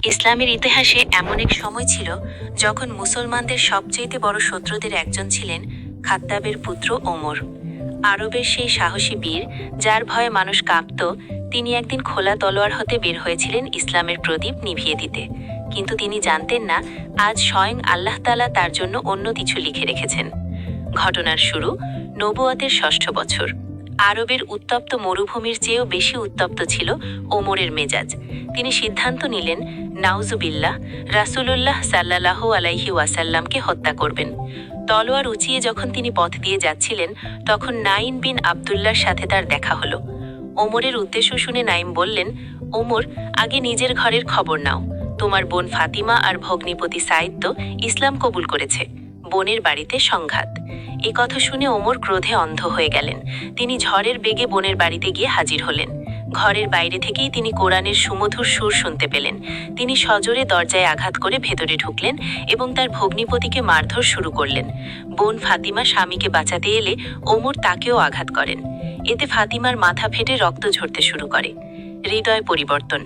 ইসলামের ইতিহাসে এমন এক সময় ছিল যখন মুসলমানদের সবচেয়ে বড় শত্রুদের একজন ছিলেন খাত্তাবের পুত্র ওমর। আরবের সেই সাহসী বীর, যার ভয়ে মানুষ কাঁপত, তিনি একদিন খোলা তলোয়ার হতে বের হয়েছিলেন ইসলামের প্রদীপ নিভিয়ে দিতে। কিন্তু তিনি জানতেন না, আজ স্বয়ং আল্লাহ তাআলা তার জন্য অন্য কিছু লিখে রেখেছেন। ঘটনার শুরু নবুয়তের ৬ষ্ঠ বছর। আরবের উত্তপ্ত মরুভূমির চেয়েও বেশি উত্তপ্ত ছিল ওমরের মেজাজ। তিনি সিদ্ধান্ত নিলেন, নাউজুবিল্লাহ, রাসূলুল্লাহ সাল্লাল্লাহু আলাইহি ওয়াসাল্লামকে হত্যা করবেন। তলোয়ার উঁচিয়ে যখন তিনি পথ দিয়ে যাচ্ছিলেন, তখন নাইম বিন আবদুল্লাহর সাথে তার দেখা হলো। ওমরের উদ্দেশ্য শুনে নাইম বললেন, ওমর, আগে নিজের ঘরের খবর নাও। তোমার বোন ফাতিমা আর ভগ্নিপতি সাইদ তো ইসলাম কবুল করেছে। বোনের বাড়িতে সংঘাত। এ কথা শুনে ওমর ক্রোধে অন্ধ হয়ে গেলেন। তিনি ঝড়ের বেগে বোনের বাড়িতে গিয়ে হাজির হলেন। ঘরের বাইরে থেকেই তিনি কোরআনের সুমধুর সুর শুনতে পেলেন। তিনি সজোরে দরজায় আঘাত করে ভেতরে ঢুকলেন এবং তার ভগ্নিপতিকে মারধর শুরু করলেন। বোন ফাতিমা স্বামীকে বাঁচাতে এলে ওমর তাকেও আঘাত করেন। এতে ফাতিমার মাথা ফেটে রক্ত ঝরতে শুরু করে। হৃদয় পরিবর্তন।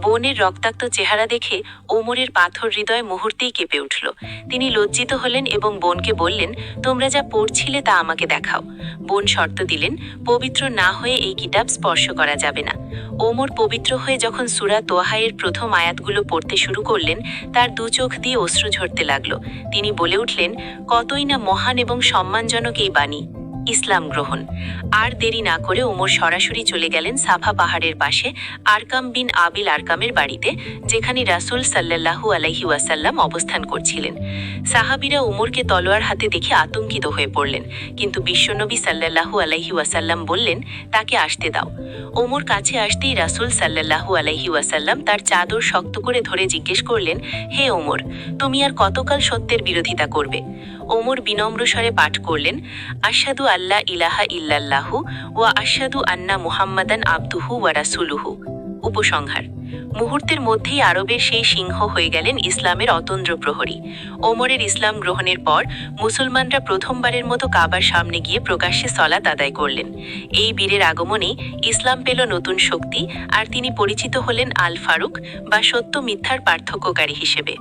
বোনের রক্তাক্ত চেহারা দেখে ওমরের পাথর হৃদয় মুহূর্তেই কেঁপে উঠল। তিনি লজ্জিত হলেন এবং বোনকে বললেন, তোমরা যা পড়ছিলে তা আমাকে দেখাও। বোন শর্ত দিলেন, পবিত্র না হয়ে এই কিতাব স্পর্শ করা যাবে না। ওমর পবিত্র হয়ে যখন সূরা তোহায়ের প্রথম আয়াতগুলো পড়তে শুরু করলেন, তার দু চোখ দিয়ে অশ্রু ঝরতে লাগল। তিনি বলে উঠলেন, কতই না মহান এবং সম্মানজনক এই বাণী, ইসলাম গ্রহণ। আর দেরি না করে ওমর সরাসরি চলে গেলেন সাফা পাহাড়ের পাশে আরকাম বিন আবিল আরকামের বাড়িতে, যেখানে রাসূল সাল্লাল্লাহু আলাইহি ওয়াসাল্লাম অবস্থান করছিলেন। সাহাবীরা ওমরকে তলোয়ার হাতে দেখে আতঙ্কিত হয়ে পড়লেন, কিন্তু বিশ্বনবী সাল্লাল্লাহু আলাইহি ওয়াসাল্লাম বললেন, তাকে আসতে দাও। ওমর কাছে আসতেই রাসূল সাল্লাল্লাহু আলাইহি ওয়াসাল্লাম তার চাদর শক্ত করে ধরে জিজ্ঞেস করলেন, হে ওমর, তুমি আর কতকাল সত্যের বিরোধিতা করবে? ওমর বিনম্র স্বরে পাঠ করলেন, আশহাদু আল্লা ইলাহা ইল্লাল্লাহু ওয়া আশহাদু আন্না মুহাম্মাদান আবদুহু ওয়া রাসূলুহু। উপসংহার: মুহূর্তের মধ্যেই আরবের সেই সিংহ হয়ে গেলেন ইসলামের অতন্দ্র প্রহরী। ওমরের ইসলাম গ্রহণের পর মুসলমানরা প্রথমবারের মতো কাবার সামনে গিয়ে প্রকাশ্যে সলাত আদায় করলেন। এই বীরের আগমনে ইসলাম পেল নতুন শক্তি, আর তিনি পরিচিত হলেন আল ফারুক বা সত্য মিথ্যার পার্থক্যকারী হিসেবে।